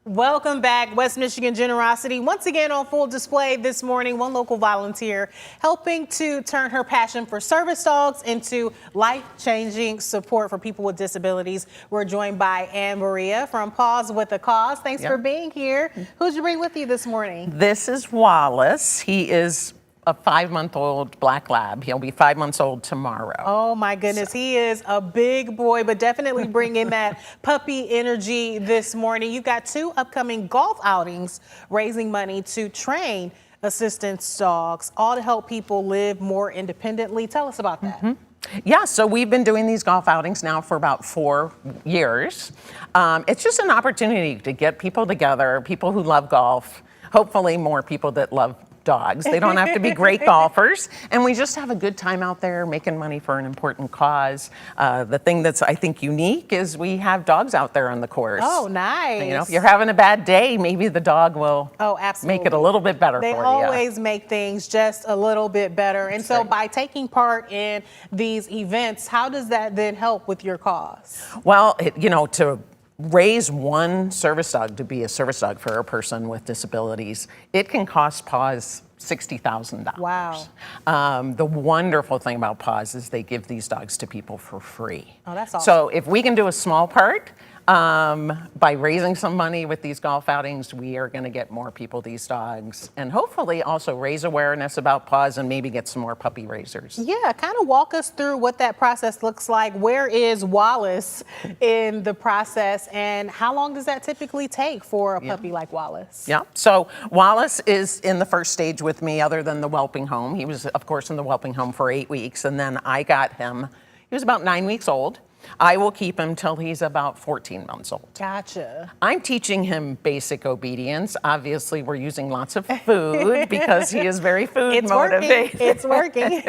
Welcome back. West Michigan generosity once again on full display this morning. One local volunteer helping to turn her passion for service dogs into life-changing support for people with disabilities. We're joined by Ann Maria from Paws with a Cause. Thanks for being here. Who'd you bring with you this morning? This is Wallace. He is a 5-month-old black lab. He'll be 5 months old tomorrow. Oh my goodness, he is a big boy, but definitely bringing that puppy energy this morning. You've got 2 upcoming golf outings raising money to train assistance dogs, all to help people live more independently. Tell us about that. Yeah, so we've been doing these golf outings now for about 4 years. It's just an opportunity to get people together, people who love golf, hopefully more people that love dogs. They don't have to be great golfers, and we just have a good time out there making money for an important cause. The thing that's, I think, unique is we have dogs out there on the course. Oh, nice. You know, if you're having a bad day, maybe the dog will absolutely make it a little bit better for you. They always make things just a little bit better. And so by taking part in these events, how does that then help with your cause? Well, to raise one service dog to be a service dog for a person with disabilities, it can cost Paws $60,000. Wow. The wonderful thing about Paws is they give these dogs to people for free. Oh, that's awesome. So if we can do a small part, by raising some money with these golf outings, we are going to get more people these dogs and hopefully also raise awareness about Paws and maybe get some more puppy raisers. Yeah, kind of walk us through what that process looks like. Where is Wallace in the process and how long does that typically take for a puppy like Wallace? Yeah, so Wallace is in the first stage with me other than the whelping home. He was, of course, in the whelping home for 8 weeks and then I got him, he was about 9 weeks old. I will keep him till he's about 14 months old. Gotcha. I'm teaching him basic obedience. Obviously, we're using lots of food because he is very food motivated. It's working.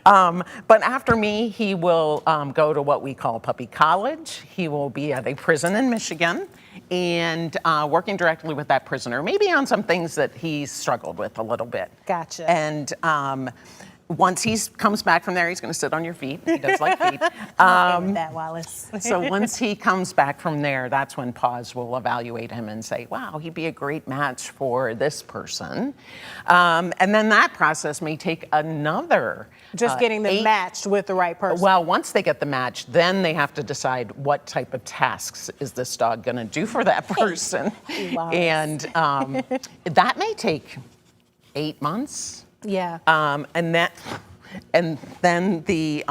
But after me, he will go to what we call puppy college. He will be at a prison in Michigan and working directly with that prisoner, maybe on some things that he's struggled with a little bit. Gotcha. And once he comes back from there, he's going to sit on your feet. He does like feet. Okay with that, Wallace. So once he comes back from there, that's when Paws will evaluate him and say, wow, he'd be a great match for this person. And then that process may take another just getting them matched with the right person. Well, once they get the match, then they have to decide what type of tasks is this dog going to do for that person. Wow. And that may take 8 months. Yeah. And then the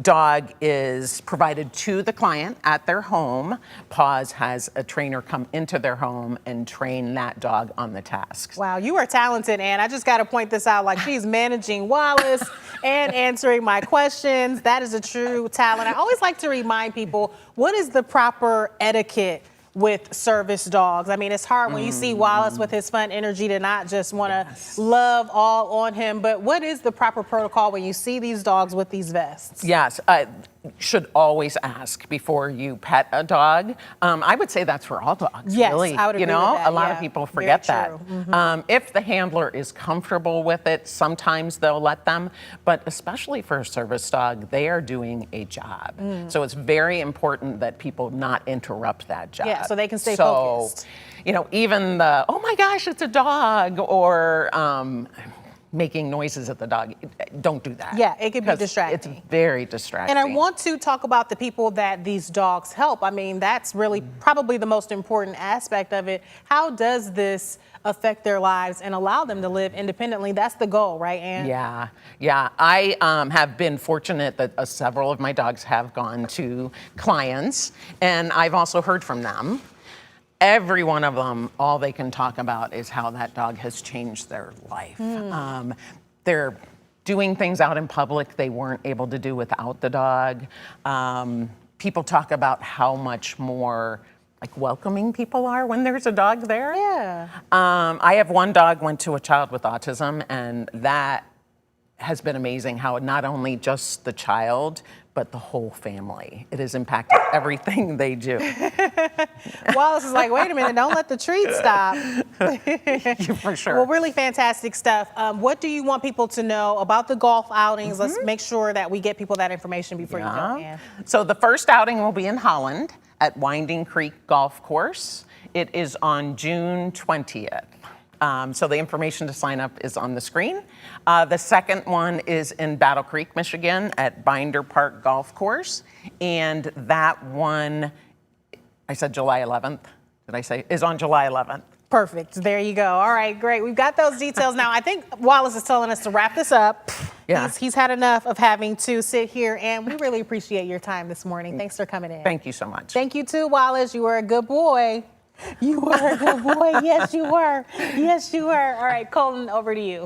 dog is provided to the client at their home. Paws has a trainer come into their home and train that dog on the tasks. Wow, you are talented, Ann. I just got to point this out. Like, she's managing Wallace and answering my questions. That is a true talent. I always like to remind people, what is the proper etiquette with service dogs? I mean, it's hard when you see Wallace with his fun energy to not just want to love all on him, but what is the proper protocol when you see these dogs with these vests? Yes, should always ask before you pet a dog. I would say that's for all dogs, yes, really. I would agree with that. A lot of people forget that. If the handler is comfortable with it, sometimes they'll let them, but especially for a service dog, they are doing a job. So it's very important that people not interrupt that job. Yeah, so they can stay focused. Even the, oh my gosh, it's a dog, or making noises at the dog, don't do that. Yeah, it can be distracting. It's very distracting. And I want to talk about the people that these dogs help. I mean, that's really probably the most important aspect of it. How does this affect their lives and allow them to live independently? That's the goal, right, Ann? Yeah. I have been fortunate that several of my dogs have gone to clients, and I've also heard from them. Every one of them, all they can talk about is how that dog has changed their life. They're doing things out in public they weren't able to do without the dog. People talk about how much more welcoming people are when there's a dog there. Yeah. I have one dog went to a child with autism, and that has been amazing how not only just the child, but the whole family. It has impacted everything they do. Wallace is like, wait a minute, don't let the treat stop. For sure. Well, really fantastic stuff. What do you want people to know about the golf outings? Let's make sure that we get people that information before you go, Ann. So the first outing will be in Holland. at Winding Creek Golf Course. It is on June 20th. So the information to sign up is on the screen. The second one is in Battle Creek, Michigan at Binder Park Golf Course. And that one, I said July 11th, did I say, is on July 11th. Perfect. There you go. All right, great. We've got those details now. I think Wallace is telling us to wrap this up. Yeah. He's had enough of having to sit here, and we really appreciate your time this morning. Thanks for coming in. Thank you so much. Thank you too, Wallace. You were a good boy. You were a good boy. Yes, you were. Yes, you were. All right, Colton, over to you.